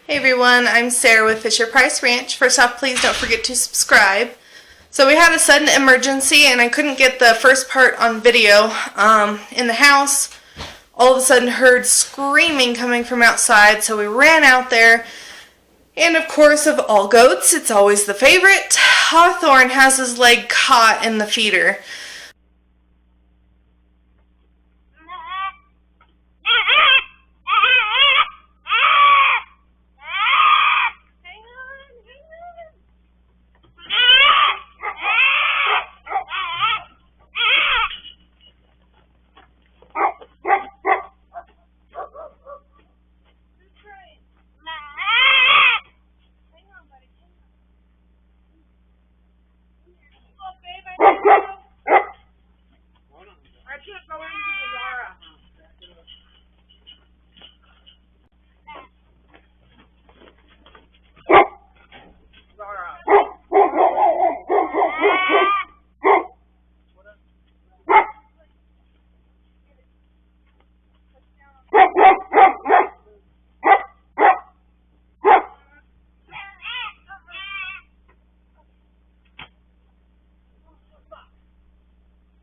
Hey everyone, I'm Sarah with Fisher Price Ranch. First off, please don't forget to subscribe. So we had a sudden emergency and I couldn't get the first part on video. In the house, all of a sudden heard screaming coming from outside, so we ran out there. And of course, of all goats, it's always the favorite. Hawthorn has his leg caught in the feeder.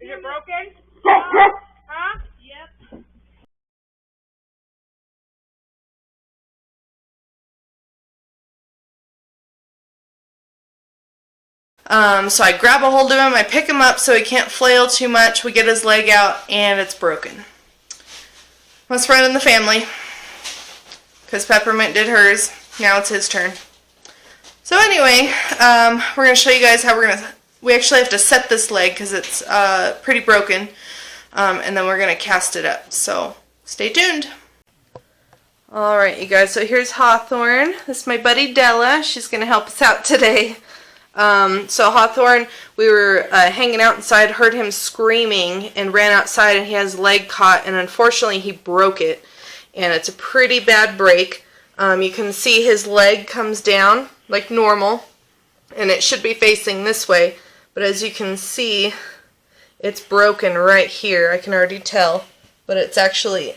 Is it broken? Huh? Yep. So I grab a hold of him, I pick him up so he can't flail too much, we get his leg out, and it's broken. Must run in the family, because Peppermint did hers, now it's his turn. So anyway, we're going to show you guys how we actually have to set this leg because it's pretty broken, and then we're going to cast it up, so stay tuned. Alright you guys, so here's Hawthorn. This is my buddy Della, she's going to help us out today. So Hawthorn, we were hanging out inside, heard him screaming, and ran outside, and he has his leg caught, and unfortunately he broke it, and it's a pretty bad break. You can see his leg comes down like normal, and it should be facing this way, but as you can see, it's broken right here. I can already tell, but it's actually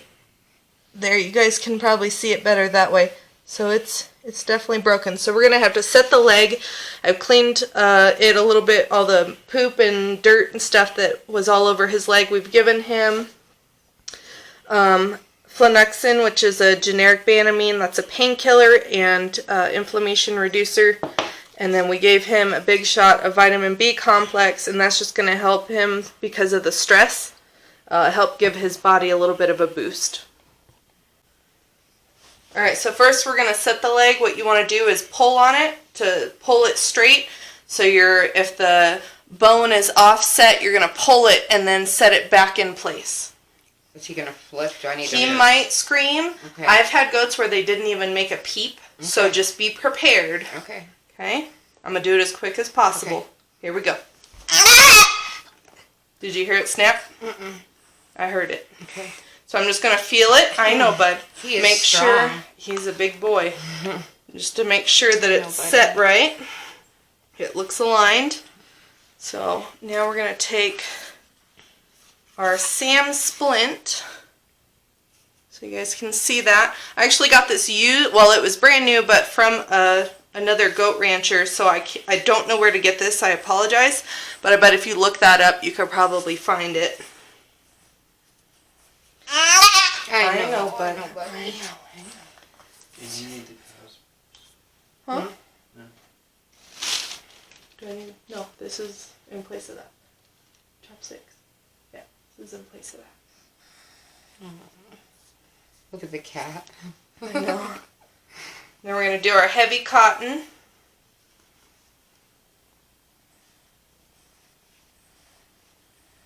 there. You guys can probably see it better that way. So it's definitely broken. So we're going to have to set the leg. I've cleaned it a little bit, all the poop and dirt and stuff that was all over his leg. We've given him Flunexin, which is a generic Banamine. That's a painkiller and inflammation reducer. And then we gave him a big shot of vitamin B complex, and that's just going to help him because of the stress, help give his body a little bit of a boost. Alright, so first we're going to set the leg. What you want to do is pull on it to pull it straight. So if the bone is offset, you're going to pull it and then set it back in place. Is he going to flip? Do I need to? He might scream. Okay. I've had goats where they didn't even make a peep, so just be prepared. Okay. Okay? I'm going to do it as quick as possible. Okay. Here we go. Did you hear it snap? Mm-mm. I heard it. Okay. So I'm just going to feel it. I know, bud. He is make strong. sure he's a big boy. Just to make sure that it's set right. It looks aligned. So now we're going to take our Sam splint. So you guys can see that. I actually got this used, well, it was brand new, but from another goat rancher, so I don't know where to get this. I apologize. But I bet if you look that up, you could probably find it. I know, buddy. I know. Do you need the cows? Huh? No. Do I need? No, this is in place of that. Chopsticks. Yeah, this is in place of that. Look at the cat. I know. Then we're going to do our heavy cotton.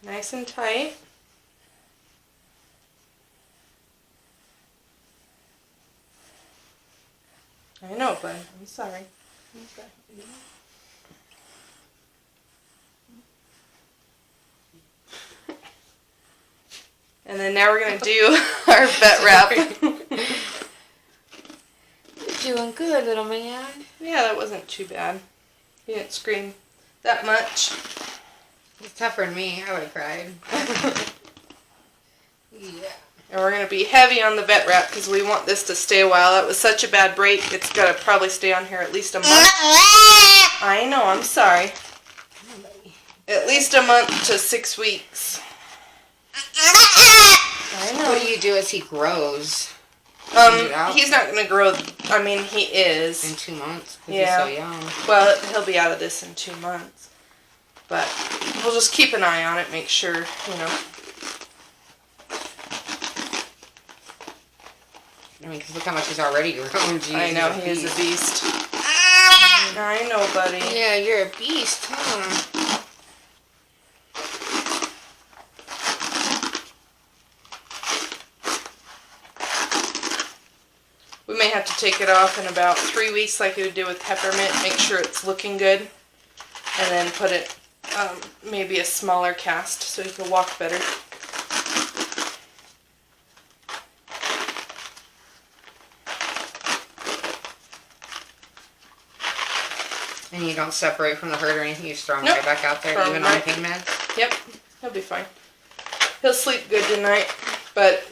Nice and tight. I know, but I'm sorry. Okay. And then now we're going to do our vet wrap. You're doing good, little man. Yeah, that wasn't too bad. He didn't scream that much. He's tougher than me. I would have cried. Yeah. And we're going to be heavy on the vet wrap because we want this to stay a while. That was such a bad break. It's got to probably stay on here at least a month. I know, I'm sorry. At least a month to 6 weeks. I know. What do you do as he grows? He's not going to grow. I mean, he is. In 2 months? 'Cause Yeah. he's so young. Well, he'll be out of this in 2 months. But we'll just keep an eye on it, make sure, you know. I mean, because look how much he's already grown. Jeez, I know, he's he is a beast. I know, buddy. Yeah, you're a beast, huh? We may have to take it off in about 3 weeks like we did with peppermint, make sure it's looking good, and then put it, maybe a smaller cast so he can walk better. And you don't separate from the herd or anything, you just throw him Nope. right back out there, Throw him even on right- pain meds? Yep, he'll be fine. He'll sleep good tonight, but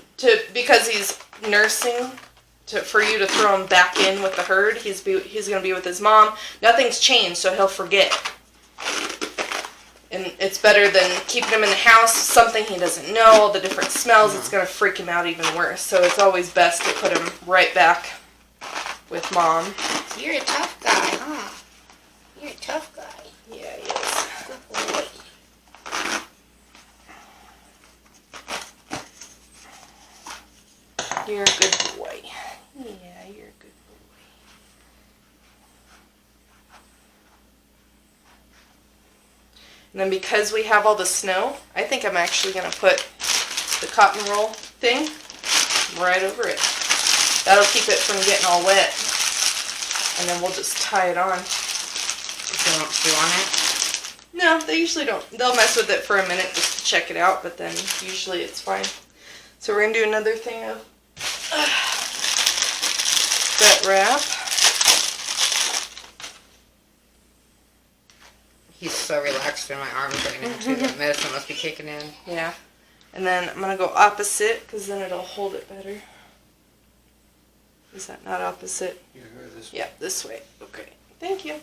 because he's nursing, for you to throw him back in with the herd, he's going to be with his mom. Nothing's changed, so he'll forget. And it's better than keeping him in the house, something he doesn't know, all the different smells, it's going to freak him out even worse. So it's always best to put him right back with mom. You're a tough guy, huh? You're a tough guy. Yeah, he is. Good boy. You're a good boy. Yeah, you're a good boy. And then because we have all the snow, I think I'm actually going to put the cotton roll thing right over it. That'll keep it from getting all wet. And then we'll just tie it on. If they won't chew on it? No, they usually don't. They'll mess with it for a minute just to check it out, but then usually it's fine. So we're going to do another thing of vet wrap. He's so relaxed in my arms right now, too. That medicine must be kicking in. Yeah. And then I'm going to go opposite because then it'll hold it better. Is that not opposite? You heard this one? Yeah, this way. Okay. Thank you.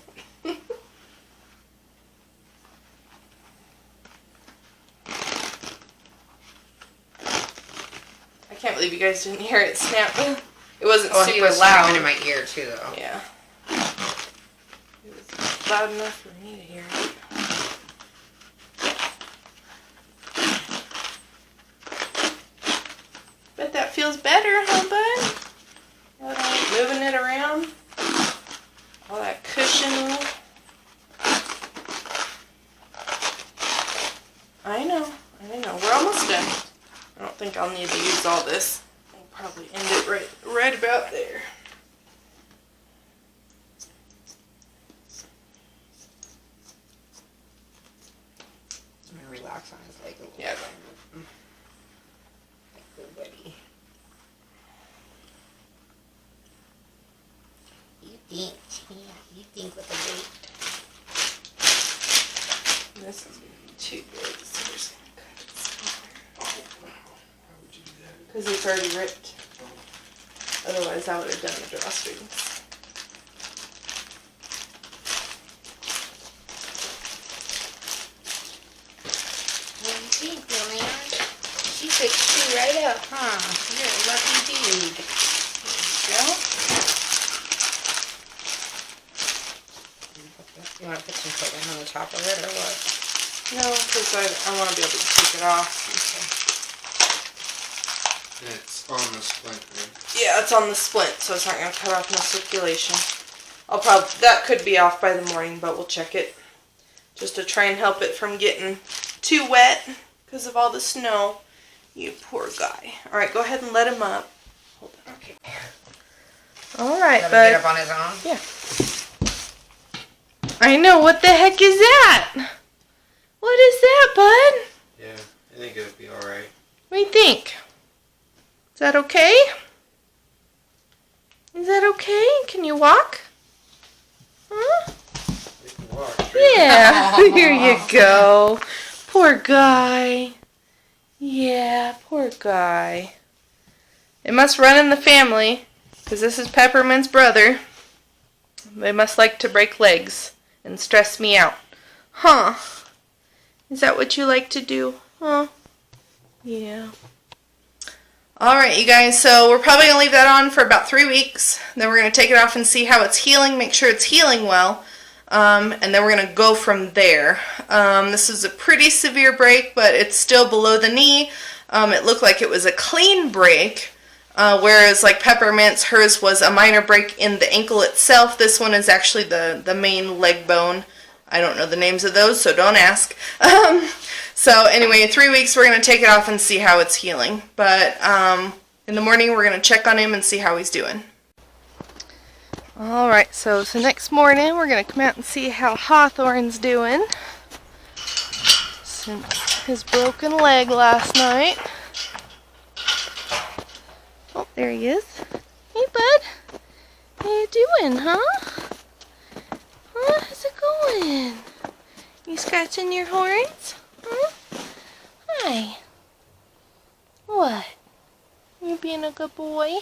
I can't believe you guys didn't hear it snap. It wasn't Oh, he super was loud. screaming in my ear, too, though. Yeah. It was loud enough for me to hear it. Bet that feels better, huh, bud? Moving it around. All that cushioning. I know. We're almost done. I don't think I'll need to use all this. I'll probably end it right about there. I'm going to relax on his leg a little Yeah. bit. Good buddy. You think with a weight. This is too big, so we're just gonna cut it smaller. Why would you do that? Because it's already ripped. Otherwise, I would have done the drawstrings. What do you think, little man? She fixed you right up, huh? You're a lucky dude. Yeah. You want to put some coating on the top of it, or what? No, because I want to be able to take it off. And it's on the splint, right? Yeah, it's on the splint, so it's not going to cut off no circulation. That could be off by the morning, but we'll check it. Just to try and help it from getting too wet because of all the snow. You poor guy. Alright, go ahead and let him up. Hold on. Okay. Alright, Let him bud. get up on his own? Yeah. I know. What the heck is that? What is that, bud? Yeah, I think it'll be alright. What do you think? Is that okay? Is that okay? Can you walk? Huh? You can walk. Yeah. Here you go. Poor guy. Yeah, poor guy. It must run in the family, because this is Peppermint's brother. They must like to break legs and stress me out. Huh? Is that what you like to do? Huh? Yeah. Alright, you guys, so we're probably going to leave that on for about 3 weeks. Then we're going to take it off and see how it's healing, make sure it's healing well. And then we're going to go from there. This is a pretty severe break, but it's still below the knee. It looked like it was a clean break, whereas like Peppermint's, hers was a minor break in the ankle itself. This one is actually the main leg bone. I don't know the names of those, so don't ask. So anyway, in 3 weeks we're going to take it off and see how it's healing. But in the morning we're going to check on him and see how he's doing. Alright, so next morning we're going to come out and see how Hawthorn's doing since his broken leg last night. Oh, there he is. Hey, bud. How you doing, huh? How's it going? You scratching your horns? Huh? Hi. What? You being a good boy?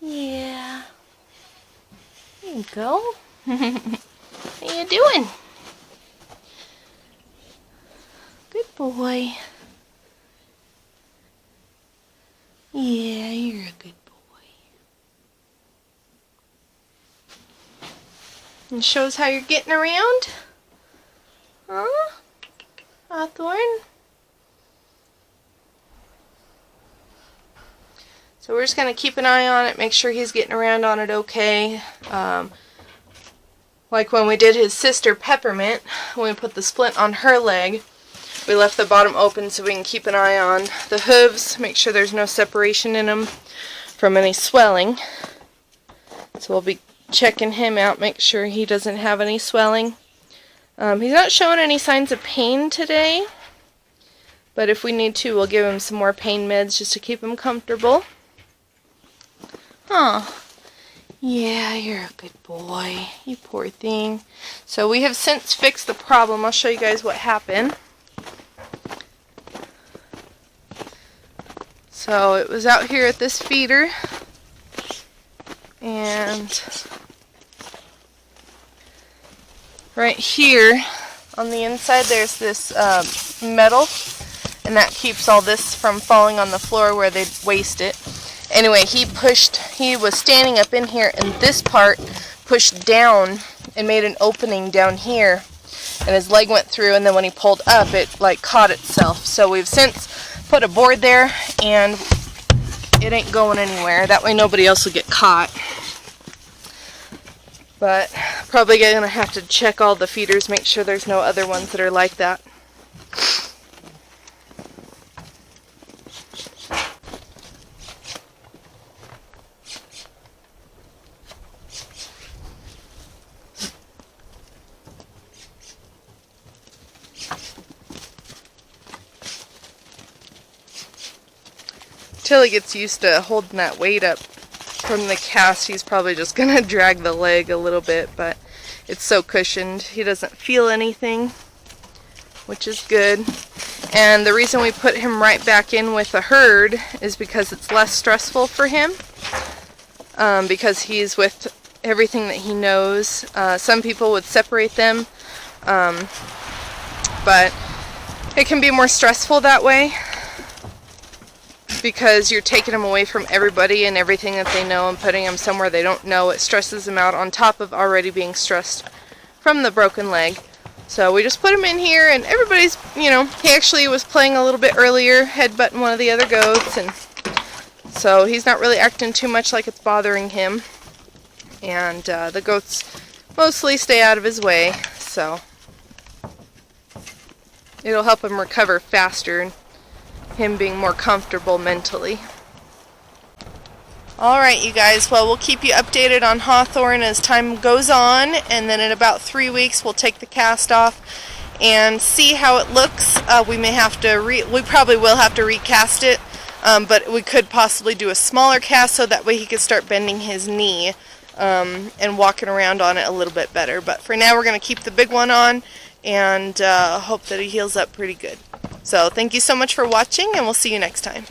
Yeah. There you go. How you doing? Good boy. Yeah, you're a good boy. And shows how you're getting around? Huh? Hawthorn? So we're just going to keep an eye on it, make sure he's getting around on it okay. Like when we did his sister Peppermint, when we put the splint on her leg, we left the bottom open so we can keep an eye on the hooves, make sure there's no separation in them from any swelling. So we'll be checking him out, make sure he doesn't have any swelling. He's not showing any signs of pain today, but if we need to, we'll give him some more pain meds just to keep him comfortable. Oh, yeah, you're a good boy. You poor thing. So we have since fixed the problem. I'll show you guys what happened. So it was out here at this feeder, and right here on the inside there's this metal, and that keeps all this from falling on the floor where they'd waste it. Anyway, he was standing up in here, and this part pushed down and made an opening down here, and his leg went through, and then when he pulled up, it like caught itself. So we've since put a board there, and it ain't going anywhere. That way nobody else will get caught. But probably gonna have to check all the feeders, make sure there's no other ones that are like that. Until he gets used to holding that weight up from the cast, he's probably just going to drag the leg a little bit, but it's so cushioned. He doesn't feel anything, which is good. And the reason we put him right back in with the herd is because it's less stressful for him, because he's with everything that he knows. Some people would separate them, but it can be more stressful that way, because you're taking them away from everybody and everything that they know and putting them somewhere they don't know. It stresses them out on top of already being stressed from the broken leg. So we just put him in here, and everybody's, he actually was playing a little bit earlier, headbutting one of the other goats, and so he's not really acting too much like it's bothering him. And the goats mostly stay out of his way, so it'll help him recover faster and him being more comfortable mentally. Alright, you guys, well, we'll keep you updated on Hawthorn as time goes on, and then in about 3 weeks we'll take the cast off and see how it looks. We probably will have to recast it, but we could possibly do a smaller cast so that way he could start bending his knee and walking around on it a little bit better. But for now we're going to keep the big one on and hope that he heals up pretty good. So thank you so much for watching, and we'll see you next time.